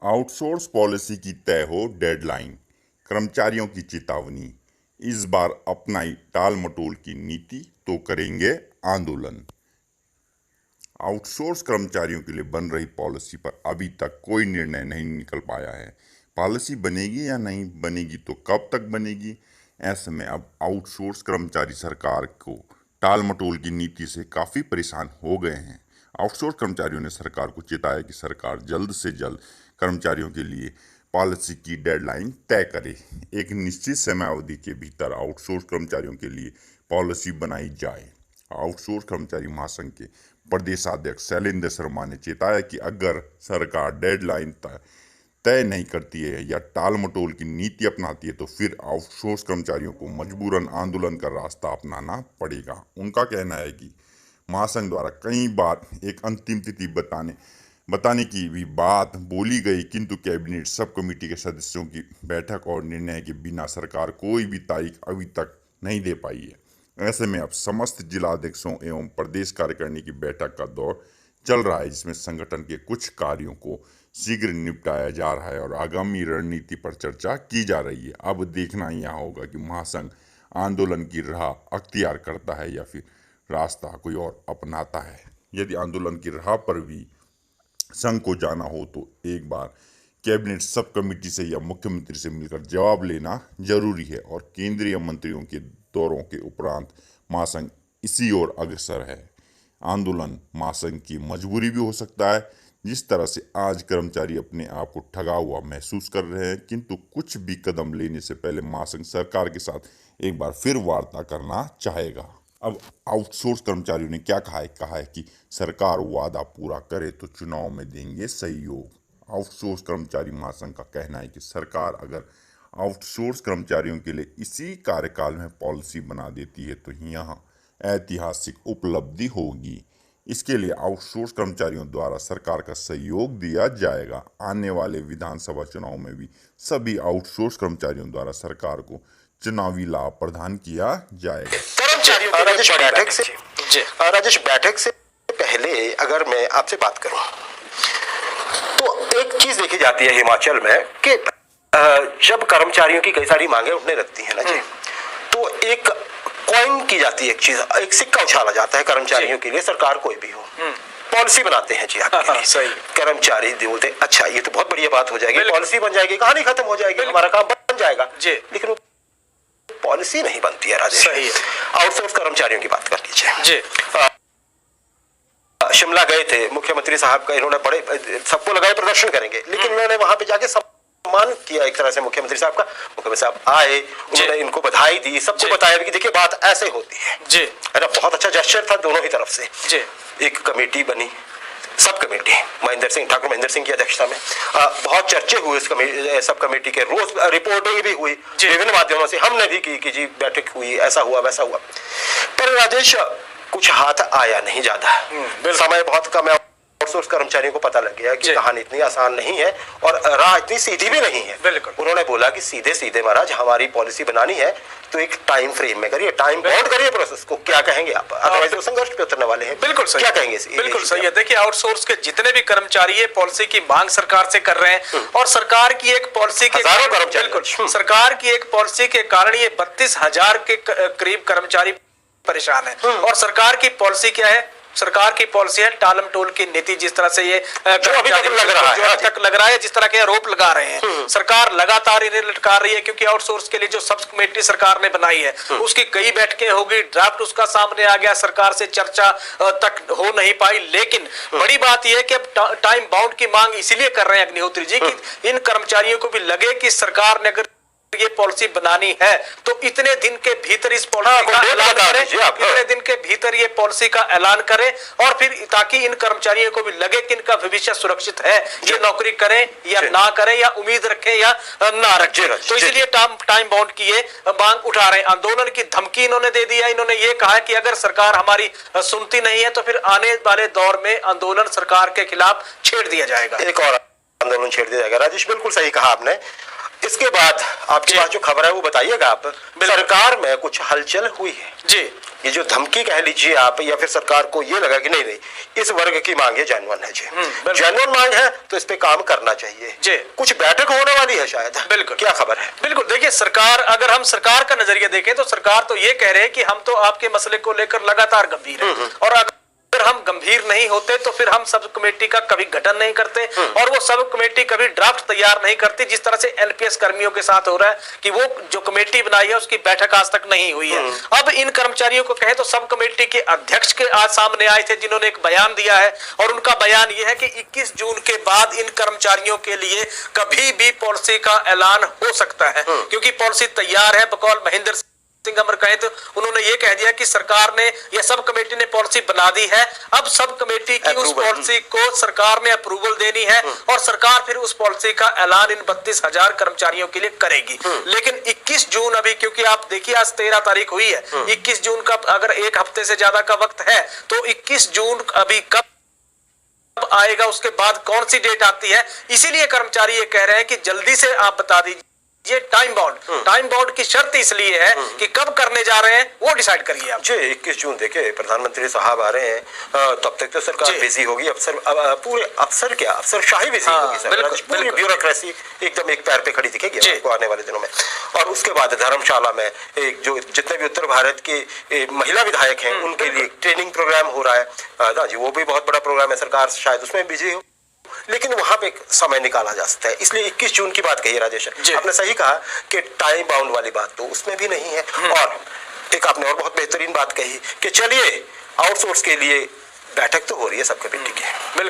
Outsource policy की तय हो डेडलाइन, कर्मचारियों की चेतावनी। इस बार अपनाई टाल मटोल की नीति तो करेंगे आंदोलन। आउटसोर्स कर्मचारियों के लिए बन रही पॉलिसी पर अभी तक कोई निर्णय नहीं निकल पाया है। पॉलिसी बनेगी या नहीं बनेगी तो कब तक बनेगी? ऐसे में अब आउटसोर्स कर्मचारी सरकार को टाल मटोल की नीति से काफ़ी परेशान हो गए हैं। आउटसोर्स कर्मचारियों ने सरकार को चेताया कि सरकार जल्द से जल्द कर्मचारियों के लिए पॉलिसी की डेडलाइन तय करे। एक निश्चित समय अवधि के भीतर आउटसोर्स कर्मचारियों के लिए पॉलिसी बनाई जाए। आउटसोर्स कर्मचारी महासंघ के प्रदेशाध्यक्ष शैलेंद्र शर्मा ने चेताया कि अगर सरकार डेडलाइन तय नहीं करती है या टाल मटोल की नीति अपनाती है तो फिर आउटसोर्स कर्मचारियों को मजबूरन आंदोलन का रास्ता अपनाना पड़ेगा। उनका कहना है कि महासंघ द्वारा कई बार एक अंतिम तिथि बताने की भी बात बोली गई, किंतु कैबिनेट सब कमेटी के सदस्यों की बैठक और निर्णय के बिना सरकार कोई भी तारीख अभी तक नहीं दे पाई है। ऐसे में अब समस्त जिलाध्यक्षों एवं प्रदेश कार्यकारिणी की बैठक का दौर चल रहा है, जिसमें संगठन के कुछ कार्यों को शीघ्र निपटाया जा रहा है और आगामी रणनीति पर चर्चा की जा रही है। अब देखना यह होगा कि महासंघ आंदोलन की राह अख्तियार करता है या फिर रास्ता कोई और अपनाता है। यदि आंदोलन की राह पर भी संघ को जाना हो तो एक बार कैबिनेट सब कमेटी से या मुख्यमंत्री से मिलकर जवाब लेना जरूरी है और केंद्रीय मंत्रियों के दौरों के उपरांत महासंघ इसी ओर अग्रसर है। आंदोलन महासंघ की मजबूरी भी हो सकता है। जिस तरह से आज कर्मचारी अपने आप को ठगा हुआ महसूस कर रहे हैं, किंतु कुछ भी कदम लेने से पहले महासंघ सरकार के साथ एक बार फिर वार्ता करना चाहेगा। अब आउटसोर्स कर्मचारियों ने क्या कहा है कि सरकार वादा पूरा करे तो चुनाव में देंगे सहयोग। आउटसोर्स कर्मचारी महासंघ का कहना है कि सरकार अगर आउटसोर्स कर्मचारियों के लिए इसी कार्यकाल में पॉलिसी बना देती है तो यहाँ ऐतिहासिक उपलब्धि होगी। इसके लिए आउटसोर्स कर्मचारियों द्वारा सरकार का सहयोग दिया जाएगा। आने वाले विधानसभा चुनाव में भी सभी आउटसोर्स कर्मचारियों द्वारा सरकार को चुनावी लाभ प्रदान किया जाएगा। कर्मचारियों की राजेश, बैठक से पहले अगर मैं आपसे बात करूं तो एक चीज देखी जाती है हिमाचल में कि जब कर्मचारियों की कई सारी मांगे उठने लगती है ना जी, तो एक कॉइन की जाती है, एक सिक्का उछाला जाता है कर्मचारियों के लिए। सरकार कोई भी हो पॉलिसी बनाते हैं जी आपके लिए। सही। कर्मचारी बोलते अच्छा ये तो बहुत बढ़िया बात हो जाएगी, पॉलिसी बन जाएगी, कहानी खत्म हो जाएगी, हमारा काम बन जाएगा जी। लेकिन पॉलिसी नहीं बनती है राजेश। सही है। आउटसोर्स कर्मचारियों की बात कर लीजिए जी। शिमला गए थे मुख्यमंत्री साहब का, इन्होंने बड़े सबको लगाए प्रदर्शन करेंगे, लेकिन उन्होंने वहां पे जाके सम्मान किया एक तरह से मुख्यमंत्री साहब का। मुख्यमंत्री साहब आए, उन्होंने इनको बधाई दी, सबको बताया कि देखिए बात ऐसे होती है जी, है ना। बहुत अच्छा जेस्चर था दोनों ही तरफ से जी। एक कमेटी बनी, सब कमेटी ठाकुर महेंद्र सिंह की अध्यक्षता में। बहुत चर्चे हुए इस सब कमेटी के, रोज रिपोर्टिंग भी हुई विभिन्न माध्यमों से, हमने भी की कि जी बैठक हुई, ऐसा हुआ वैसा हुआ। पर राजेश कुछ हाथ आया नहीं ज्यादा, समय बहुत कम है। आउटसोर्स कर्मचारियों को पता लग गया कि कहानी इतनी आसान नहीं है और राह इतनी सीधी भी नहीं है। बिल्कुल। उन्होंने बोला कि सीधे सीधे महाराज हमारी पॉलिसी बनानी है तो एक टाइम फ्रेम में करिए, टाइम बाउंड करिए प्रोसेस को। क्या कहेंगे आप? अदरवाइज वो संघर्ष पे उतरने वाले हैं। बिल्कुल सही। क्या कहेंगे? बिल्कुल सही है। देखिए आउटसोर्स के जितने भी कर्मचारी है पॉलिसी की मांग सरकार से कर रहे हैं और सरकार की एक पॉलिसी के बिल्कुल सरकार की एक पॉलिसी के कारण ये 32,000 के करीब कर्मचारी परेशान है। और सरकार की पॉलिसी क्या है? सरकार की पॉलिसी है टालम टोल की नीति। जिस तरह से ये जो अभी तक लग रहा है, जिस तरह के आरोप लगा रहे हैं, सरकार लगातार इन्हें लटका रही है, क्योंकि आउटसोर्स के लिए जो सब कमेटी सरकार ने बनाई है उसकी कई बैठकें होगी, ड्राफ्ट उसका सामने आ गया, सरकार से चर्चा तक हो नहीं पाई। लेकिन बड़ी बात यह है कि अब टाइम बाउंड की मांग इसीलिए कर रहे हैं अग्निहोत्री जी कि इन कर्मचारियों को भी लगे कि सरकार ने अगर ये पॉलिसी बनानी है तो इतने दिन के भीतर इस पॉलिसी का ऐलान करें, इतने दिन के भीतर ये पॉलिसी का ऐलान करें और फिर ताकि इन कर्मचारियों को भी लगे कि इनका भविष्य सुरक्षित है, ये नौकरी करें या ना करें या उम्मीद रखें या ना रखें। तो इसलिए टाइम बाउंड की ये मांग उठा रहे हैं। आंदोलन की धमकी इन्होंने दे दिया। इन्होंने ये कहा कि अगर सरकार हमारी सुनती नहीं है तो फिर आने वाले दौर में आंदोलन सरकार के खिलाफ छेड़ दिया जाएगा, एक और आंदोलन छेड़ दिया जाएगा। राजेश बिल्कुल सही कहा आपने। इसके बाद आपके पास जो खबर है वो बताइएगा आप। सरकार में कुछ हलचल हुई है जी। ये जो धमकी कह लीजिए आप, या फिर सरकार को ये लगा कि नहीं इस वर्ग की मांगे जेन्युइन है जी, जेन्युइन मांग है तो इस पे काम करना चाहिए जी। कुछ बैठक होने वाली है शायद। बिल्कुल, क्या खबर है? बिल्कुल, देखिए सरकार, अगर हम सरकार का नजरिया देखें तो सरकार तो ये कह रहे हैं कि हम तो आपके मसले को लेकर लगातार गंभीर हैं, और अगर हम गंभीर नहीं होते तो फिर हम सब कमेटी का कभी गठन नहीं करते, और वो सब कमेटी कभी ड्राफ्ट तैयार नहीं करती, जिस तरह से एनपीएस कर्मियों के साथ हो रहा है कि वो जो कमेटी बनाई है उसकी बैठक आज तक नहीं हुई है। अब इन कर्मचारियों को कहें तो सब कमेटी के अध्यक्ष के आज सामने आए थे, जिन्होंने एक बयान दिया है, और उनका बयान यह है कि 21 जून के बाद इन कर्मचारियों के लिए कभी भी पॉलिसी का ऐलान हो सकता है, क्योंकि पॉलिसी तैयार है। बकौल महेंद्र सिंह अमर कहे तो उन्होंने ये कह दिया कि सरकार ने या सब कमेटी ने पॉलिसी बना दी है, अब सब कमेटी की उस पॉलिसी को सरकार ने अप्रूवल देनी है, और सरकार फिर उस पॉलिसी का ऐलान इन 32,000 कर्मचारियों के लिए करेगी। लेकिन 21 जून अभी, क्योंकि आप देखिए आज 13 तारीख हुई है, 21 जून का अगर एक हफ्ते से ज्यादा का वक्त है तो 21 जून अभी कब आएगा, उसके बाद कौन सी डेट आती है, इसीलिए कर्मचारी ये कह रहे हैं कि जल्दी से आप बता दीजिए। ये टाइम बाउंड की शर्त इसलिए है कि कब करने जा रहे हैं वो डिसाइड करिए आप। 21 जून देखिए प्रधानमंत्री साहब आ रहे हैं, तब तक तो सरकार बिजी होगी, पूरे अफसरशाही बिजी होगी सर, पूरी ब्यूरोक्रेसी एकदम एक पैर पे खड़ी दिखेगी आपको आने वाले दिनों में। और उसके बाद धर्मशाला में एक जो जितने भी उत्तर भारत के महिला विधायक हैं उनके लिए ट्रेनिंग प्रोग्राम हो रहा है जी, वो भी बहुत बड़ा प्रोग्राम है, सरकार शायद उसमें बिजी हो, लेकिन वहां पे एक समय निकाला जा सकता है। इसलिए 21 जून की बात कही राजेश, आपने सही कहा कि टाइम बाउंड वाली बात तो उसमें भी नहीं है। और एक आपने और बहुत बेहतरीन बात कही कि चलिए आउटसोर्स के लिए बैठक तो हो रही है सब कमेटी की। बिल्कुल।